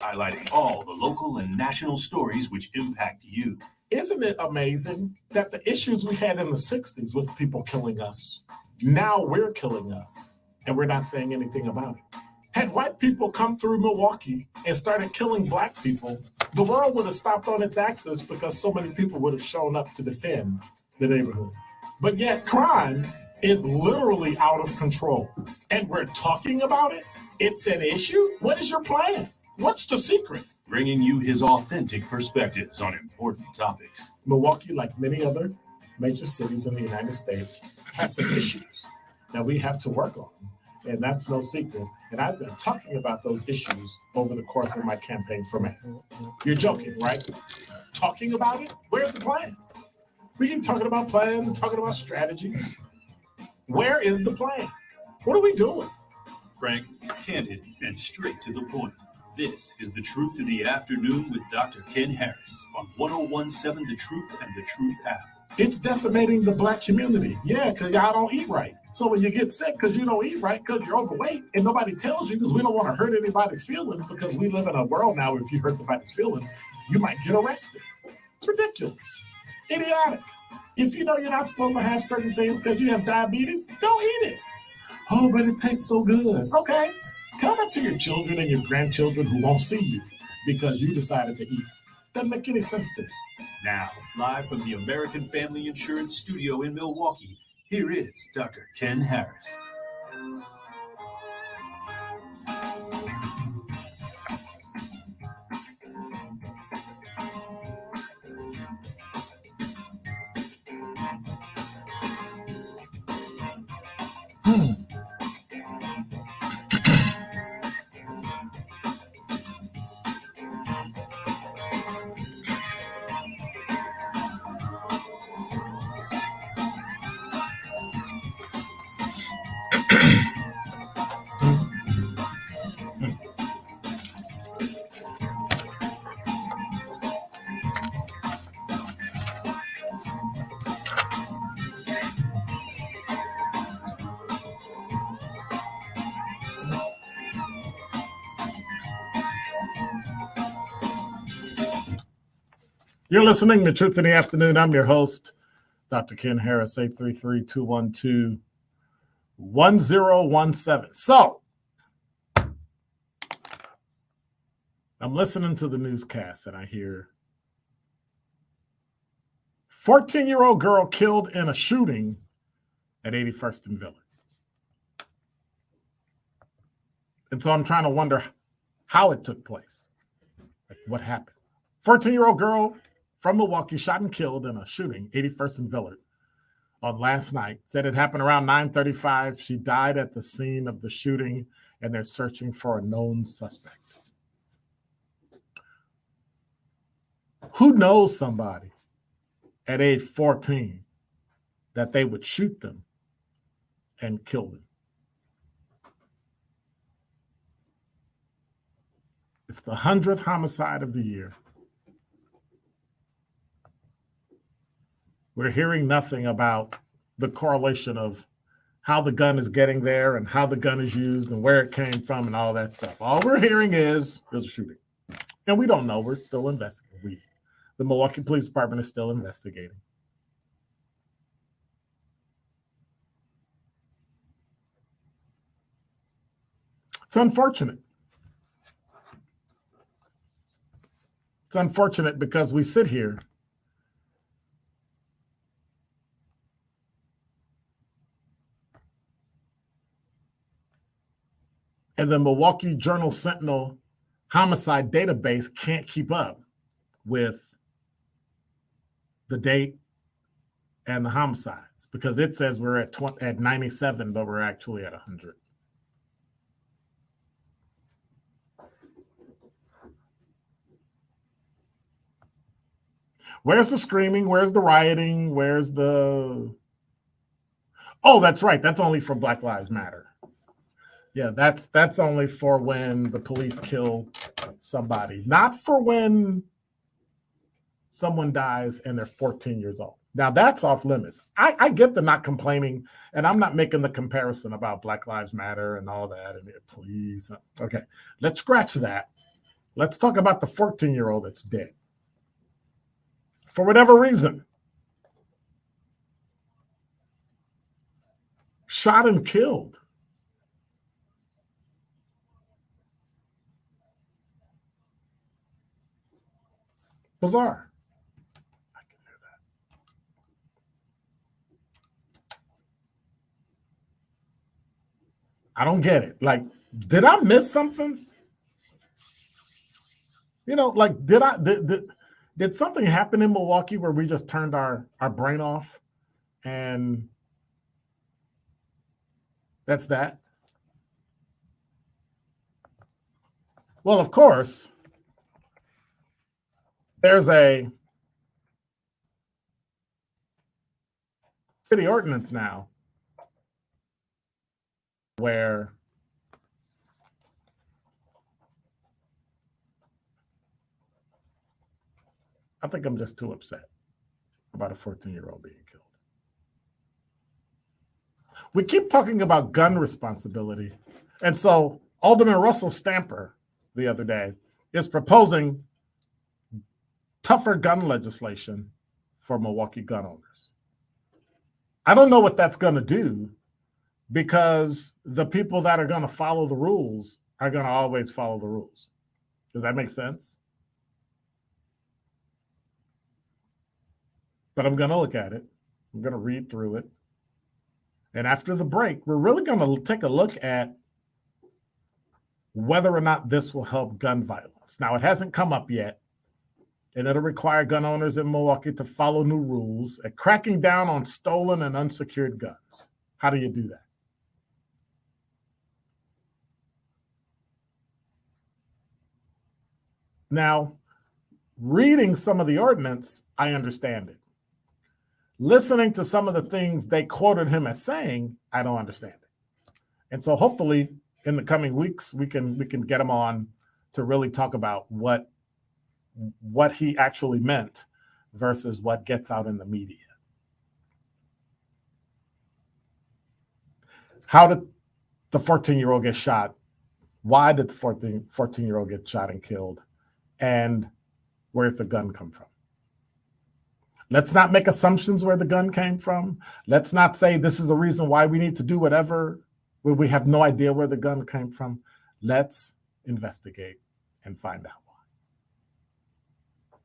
highlighting all the local and national stories which impact you. Isn't it amazing that the issues we had in the 60s with people killing us, now we're killing us, and we're not saying anything about it? Had white people come through Milwaukee and started killing black people, the world would have stopped on its axis because so many people would have shown up to defend the neighborhood. But yet, crime is literally out of control, and we're talking about it? It's an issue? What is your plan? What's the secret? Bringing you his authentic perspectives on important topics. Milwaukee, like many other major cities in the United States, has some issues that we have to work on. And that's no secret. And I've been talking about those issues over the course of my campaign for mayor. You're joking, right? Talking about it? Where's the plan? We keep talking about plans and talking about strategies. Where is the plan? What are we doing? Frank, candid, and straight to the point. This is The Truth in the Afternoon with Dr. Ken Harris on 1017 The Truth and The Truth app. It's decimating the black community. Yeah, because y'all don't eat right. So when you get sick because you don't eat right, because you're overweight, and nobody tells you because we don't want to hurt anybody's feelings, because we live in a world now where if you hurt somebody's feelings, you might get arrested. It's ridiculous. Idiotic. If you know you're not supposed to have certain things because you have diabetes, don't eat it. Oh, but it tastes so good. Okay. Tell that to your children and your grandchildren who won't see you because you decided to eat. Doesn't make any sense to me. Now, live from the American Family Insurance Studio in Milwaukee, here is Dr. Ken Harris. You're listening to Truth in the Afternoon. I'm your host, Dr. Ken Harris, 833-212-1017. So, I'm listening to the newscast and I hear 14-year-old girl killed in a shooting at 81st and Village. And so I'm trying to wonder how it took place. Like, what happened? 14-year-old girl from Milwaukee shot and killed in a shooting, 81st and Villard, on last night. Said it happened around 9:35. She died at the scene of the shooting, and they're searching for a known suspect. Who knows somebody at age 14 that they would shoot them and kill them? It's the 100th homicide of the year. We're hearing nothing about the correlation of how the gun is getting there and how the gun is used and where it came from and all that stuff. All we're hearing is there's a shooting. And we don't know. We're still investigating. The Milwaukee Police Department is still investigating. It's unfortunate. It's unfortunate because we sit here and the Milwaukee Journal-Sentinel homicide database can't keep up with the date and the homicides because it says we're at 97, but we're actually at 100. Where's the screaming? Where's the rioting? Where's the... Oh, that's right. That's only for Black Lives Matter. Yeah, that's only for when the police kill somebody, not for when someone dies and they're 14 years old. Now, that's off limits. I get the not complaining, and I'm not making the comparison about Black Lives Matter and all that, and please. Okay, let's scratch that. Let's talk about the 14-year-old that's dead. For whatever reason, shot and killed. Bizarre. I can hear that. I don't get it. Like, did I miss something? You know, like, did something happen in Milwaukee where we just turned our brain off and that's that? Well, of course, there's a city ordinance now where I think I'm just too upset about a 14-year-old being killed. We keep talking about gun responsibility. And so Alderman Russell Stamper the other day is proposing tougher gun legislation for Milwaukee gun owners. I don't know what that's going to do because the people that are going to follow the rules are going to always follow the rules. Does that make sense? But I'm going to look at it. I'm going to read through it. And after the break, we're really going to take a look at whether or not this will help gun violence. Now, it hasn't come up yet, and it'll require gun owners in Milwaukee to follow new rules at cracking down on stolen and unsecured guns. How do you do that? Now, reading some of the ordinance, I understand it. Listening to some of the things they quoted him as saying, I don't understand it. And so hopefully in the coming weeks, we can get him on to really talk about what he actually meant versus what gets out in the media. How did the 14-year-old get shot? Why did the 14-year-old get shot and killed? And where did the gun come from? Let's not make assumptions where the gun came from. Let's not say this is a reason why we need to do whatever when we have no idea where the gun came from. Let's investigate and find out why.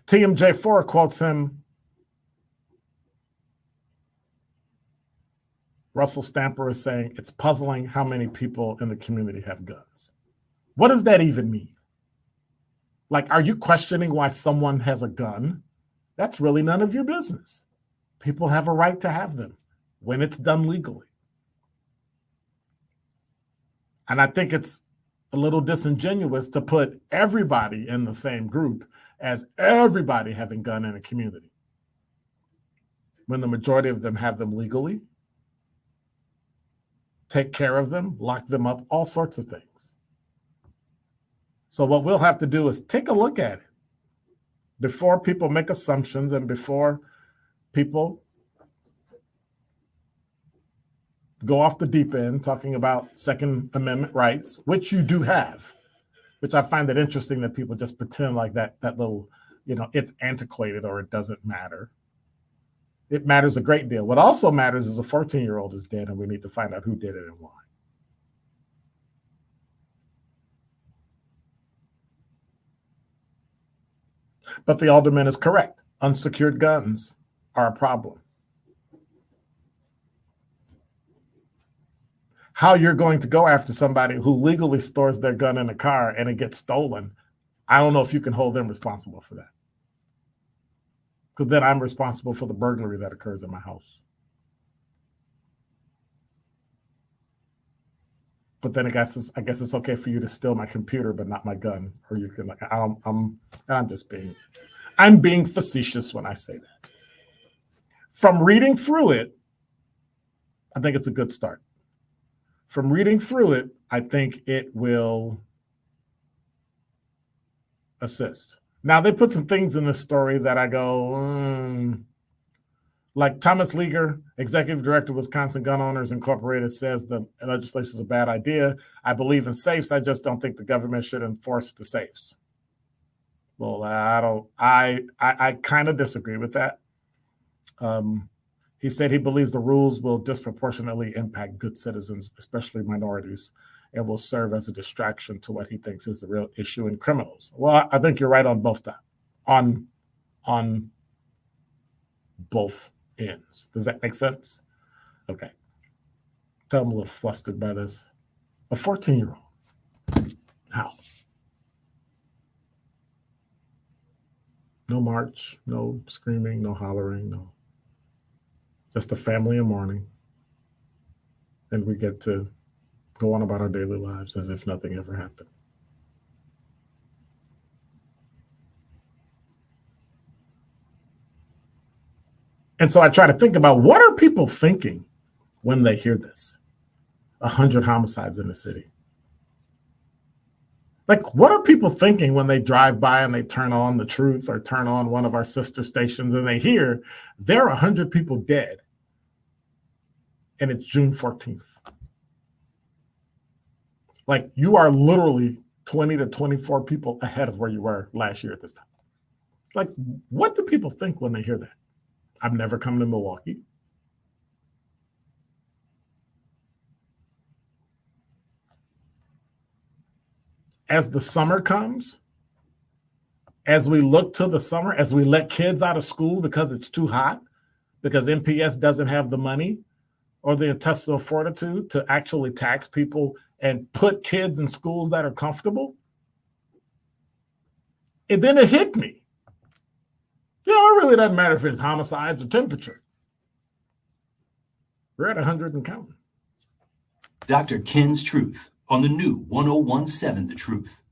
TMJ4 quotes him. Russell Stamper is saying, it's puzzling how many people in the community have guns. What does that even mean? Like, are you questioning why someone has a gun? That's really none of your business. People have a right to have them when it's done legally. And I think it's a little disingenuous to put everybody in the same group as everybody having a gun in a community, when the majority of them have them legally, take care of them, lock them up, all sorts of things. So what we'll have to do is take a look at it before people make assumptions and before people go off the deep end talking about Second Amendment rights, which you do have, which I find it interesting that people just pretend like that little, it's antiquated or it doesn't matter. It matters a great deal. What also matters is a 14-year-old is dead and we need to find out who did it and why. But the alderman is correct. Unsecured guns are a problem. How you're going to go after somebody who legally stores their gun in a car and it gets stolen, I don't know if you can hold them responsible for that. Because then I'm responsible for the burglary that occurs in my house. But then I guess it's okay for you to steal my computer, but not my gun. Or you can I'm being facetious when I say that. From reading through it, I think it's a good start. From reading through it, I think it will assist. Now, they put some things in this story that I go, Like Thomas Leager, executive director of Wisconsin Gun Owners Incorporated, says the legislation is a bad idea. I believe in safes. I just don't think the government should enforce the safes. Well, I kind of disagree with that. He said he believes the rules will disproportionately impact good citizens, especially minorities, and will serve as a distraction to what he thinks is the real issue in criminals. Well, I think you're right on both on both ends. Does that make sense? Okay. I'm a little flustered by this. A 14-year-old. How? No march, no screaming, no hollering, no. Just a family in mourning. And we get to go on about our daily lives as if nothing ever happened. And so I try to think about, what are people thinking when they hear this? 100 homicides in the city. Like, what are people thinking when they drive by and they turn on The Truth or turn on one of our sister stations and they hear there are 100 people dead and it's June 14th? Like, you are literally 20 to 24 people ahead of where you were last year at this time. Like, what do people think when they hear that? I've never come to Milwaukee. As the summer comes, as we look to the summer, as we let kids out of school because it's too hot, because MPS doesn't have the money or the intestinal fortitude to actually tax people and put kids in schools that are comfortable. And then it hit me. You know, it really doesn't matter if it's homicides or temperature. We're at 100 and counting. Dr. Ken's Truth on the new 1017 The Truth.